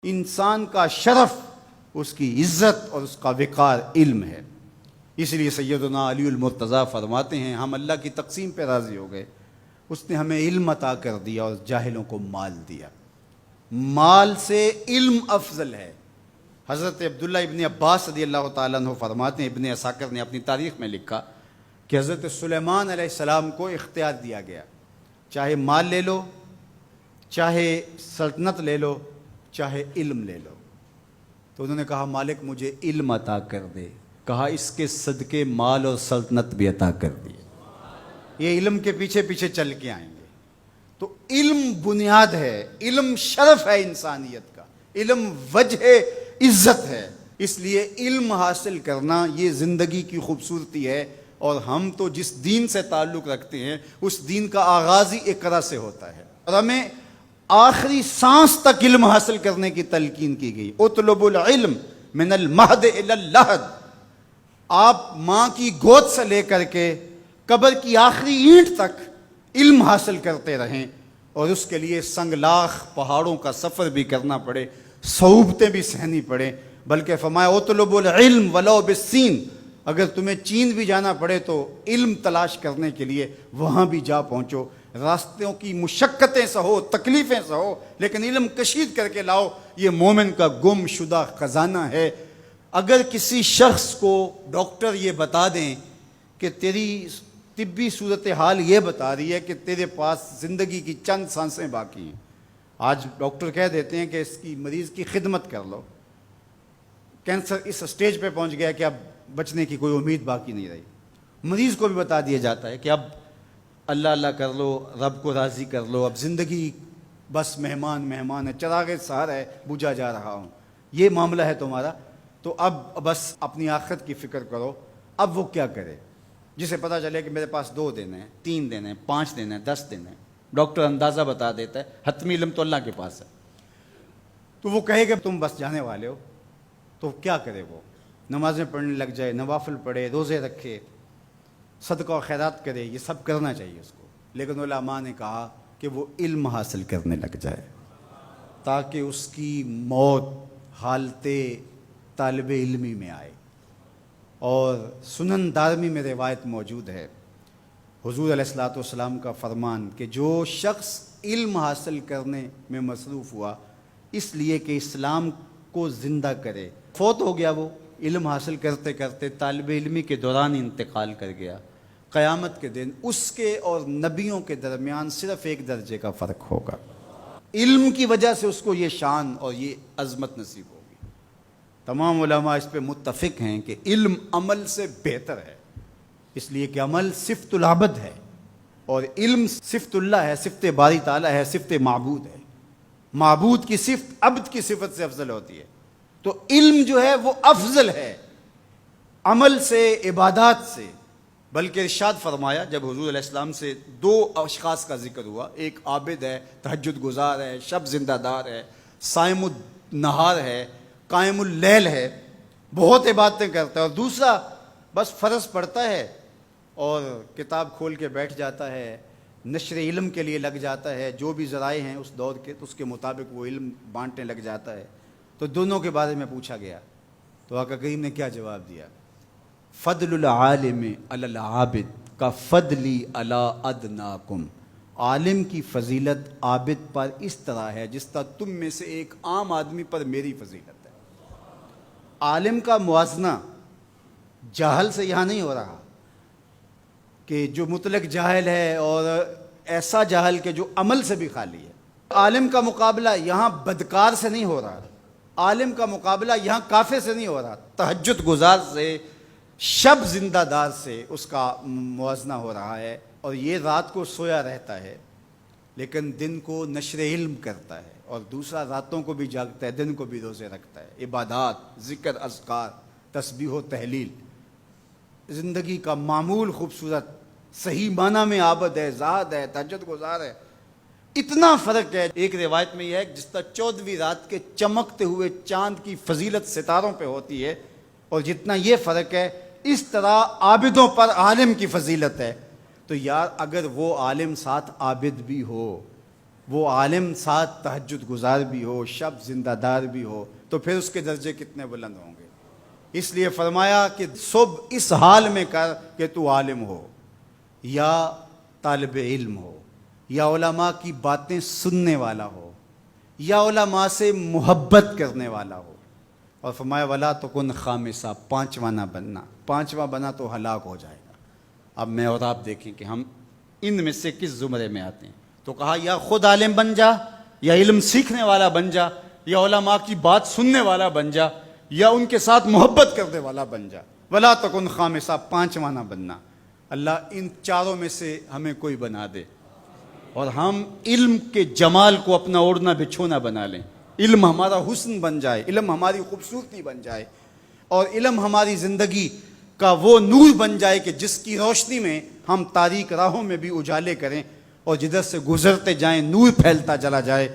انسان کا شرف، اس کی عزت اور اس کا وقار علم ہے۔ اس لیے سیدنا علی المرتضیٰ فرماتے ہیں ہم اللہ کی تقسیم پہ راضی ہو گئے، اس نے ہمیں علم عطا کر دیا اور جاہلوں کو مال دیا۔ مال سے علم افضل ہے۔ حضرت عبداللہ ابن عباس رضی اللہ تعالیٰ عنہ فرماتے ہیں، ابن عساکر نے اپنی تاریخ میں لکھا کہ حضرت سلیمان علیہ السلام کو اختیار دیا گیا، چاہے مال لے لو، چاہے سلطنت لے لو، چاہے علم لے لو۔ تو انہوں نے کہا مالک مجھے علم عطا کر دے، کہا اس کے صدقے مال اور سلطنت بھی عطا کر دی۔ یہ علم کے پیچھے پیچھے چل کے آئیں گے۔ تو علم بنیاد ہے، علم شرف ہے انسانیت کا، علم وجہ عزت ہے۔ اس لیے علم حاصل کرنا یہ زندگی کی خوبصورتی ہے، اور ہم تو جس دین سے تعلق رکھتے ہیں اس دین کا آغاز ہی اقرا سے ہوتا ہے، اور ہمیں آخری سانس تک علم حاصل کرنے کی تلقین کی گئی۔ اطلب العلم من المہد الی اللحد، آپ ماں کی گود سے لے کر کے قبر کی آخری اینٹ تک علم حاصل کرتے رہیں، اور اس کے لیے سنگلاخ پہاڑوں کا سفر بھی کرنا پڑے، صعوبتیں بھی سہنی پڑے، بلکہ فرمایا اطلب العلم ولو بالسین، اگر تمہیں چین بھی جانا پڑے تو علم تلاش کرنے کے لیے وہاں بھی جا پہنچو، راستوں کی مشقتیں سہو، تکلیفیں سہو، لیکن علم کشید کر کے لاؤ۔ یہ مومن کا گم شدہ خزانہ ہے۔ اگر کسی شخص کو ڈاکٹر یہ بتا دیں کہ تیری طبی صورتحال یہ بتا رہی ہے کہ تیرے پاس زندگی کی چند سانسیں باقی ہیں، آج ڈاکٹر کہہ دیتے ہیں کہ اس کی مریض کی خدمت کر لو، کینسر اس سٹیج پہ پہنچ گیا کہ اب بچنے کی کوئی امید باقی نہیں رہی، مریض کو بھی بتا دیا جاتا ہے کہ اب اللہ اللہ کر لو، رب کو راضی کر لو، اب زندگی بس مہمان ہے، چراغ سحر ہے، بجھا جا رہا ہوں، یہ معاملہ ہے تمہارا، تو اب بس اپنی آخرت کی فکر کرو۔ اب وہ کیا کرے جسے پتہ چلے کہ میرے پاس 2 دن ہیں، 3 دن ہیں، 5 دن ہیں، 10 دن ہیں، ڈاکٹر اندازہ بتا دیتا ہے، حتمی علم تو اللہ کے پاس ہے، تو وہ کہے کہ تم بس جانے والے ہو، تو کیا کرے؟ وہ نمازیں پڑھنے لگ جائے، نوافل پڑھے، روزے رکھے، صدقہ و خیرات کرے، یہ سب کرنا چاہیے اس کو، لیکن علماء نے کہا کہ وہ علم حاصل کرنے لگ جائے تاکہ اس کی موت حالت طالب علمی میں آئے۔ اور سنن دارمی میں روایت موجود ہے، حضور علیہ الصلوۃ والسلام کا فرمان کہ جو شخص علم حاصل کرنے میں مصروف ہوا اس لیے کہ اسلام کو زندہ کرے، فوت ہو گیا، وہ علم حاصل کرتے کرتے طالب علمی کے دوران انتقال کر گیا، قیامت کے دن اس کے اور نبیوں کے درمیان صرف 1 درجے کا فرق ہوگا۔ علم کی وجہ سے اس کو یہ شان اور یہ عظمت نصیب ہوگی۔ تمام علماء اس پہ متفق ہیں کہ علم عمل سے بہتر ہے، اس لیے کہ عمل صفت العبد ہے اور علم صفت اللہ ہے، صفت باری تعالیٰ ہے، صفت معبود ہے۔ معبود کی صفت عبد کی صفت سے افضل ہوتی ہے، تو علم جو ہے وہ افضل ہے عمل سے، عبادات سے۔ بلکہ ارشاد فرمایا جب حضور علیہ السلام سے 2 اشخاص کا ذکر ہوا، ایک عابد ہے، تہجد گزار ہے، شب زندہ دار ہے، صائم النہار ہے، قائم اللیل ہے، بہت عبادتیں کرتا ہے، اور دوسرا بس فرض پڑھتا ہے اور کتاب کھول کے بیٹھ جاتا ہے، نشر علم کے لیے لگ جاتا ہے، جو بھی ذرائع ہیں اس دور کے اس کے مطابق وہ علم بانٹنے لگ جاتا ہے۔ تو دونوں کے بارے میں پوچھا گیا تو آقا کریم نے کیا جواب دیا؟ فضل العالم علی العابد کا فضلی علی ادناکم، عالم کی فضیلت عابد پر اس طرح ہے جس طرح تم میں سے ایک عام آدمی پر میری فضیلت ہے۔ عالم کا موازنہ جاہل سے یہاں نہیں ہو رہا کہ جو مطلق جاہل ہے اور ایسا جاہل کہ جو عمل سے بھی خالی ہے۔ عالم کا مقابلہ یہاں بدکار سے نہیں ہو رہا، عالم کا مقابلہ یہاں کافر سے نہیں ہو رہا، تہجد گزار سے، شب زندہ دار سے اس کا موازنہ ہو رہا ہے، اور یہ رات کو سویا رہتا ہے لیکن دن کو نشر علم کرتا ہے، اور دوسرا راتوں کو بھی جاگتا ہے، دن کو بھی روزے رکھتا ہے، عبادات، ذکر، اذکار، تسبیح و تحلیل، زندگی کا معمول خوبصورت، صحیح معنی میں عابد ہے، زاہد ہے، تہجد گزار ہے۔ اتنا فرق ہے، ایک روایت میں یہ ہے جس طرح 14ویں رات کے چمکتے ہوئے چاند کی فضیلت ستاروں پہ ہوتی ہے، اور جتنا یہ فرق ہے اس طرح عابدوں پر عالم کی فضیلت ہے۔ تو یار اگر وہ عالم ساتھ عابد بھی ہو، وہ عالم ساتھ تہجد گزار بھی ہو، شب زندہ دار بھی ہو، تو پھر اس کے درجے کتنے بلند ہوں گے۔ اس لیے فرمایا کہ صبح اس حال میں کر کہ تو عالم ہو یا طالب علم ہو یا علماء کی باتیں سننے والا ہو یا علماء سے محبت کرنے والا ہو۔ اور فرمایا ولا تکن خامسہ، پانچواں نہ بننا، پانچواں بنا تو ہلاک ہو جائے گا۔ اب میں اور آپ دیکھیں کہ ہم ان میں سے کس زمرے میں آتے ہیں۔ تو کہا یا خود عالم بن جا، یا علم سیکھنے والا بن جا، یا علماء کی بات سننے والا بن جا، یا ان کے ساتھ محبت کرنے والا بن جا۔ ولا تکن خامسہ، پانچواں نہ بننا۔ اللہ ان چاروں میں سے ہمیں کوئی بنا دے، اور ہم علم کے جمال کو اپنا اوڑھنا بچھونا بنا لیں۔ علم ہمارا حسن بن جائے، علم ہماری خوبصورتی بن جائے، اور علم ہماری زندگی کا وہ نور بن جائے کہ جس کی روشنی میں ہم تاریک راہوں میں بھی اجالے کریں، اور جدھر سے گزرتے جائیں نور پھیلتا چلا جائے۔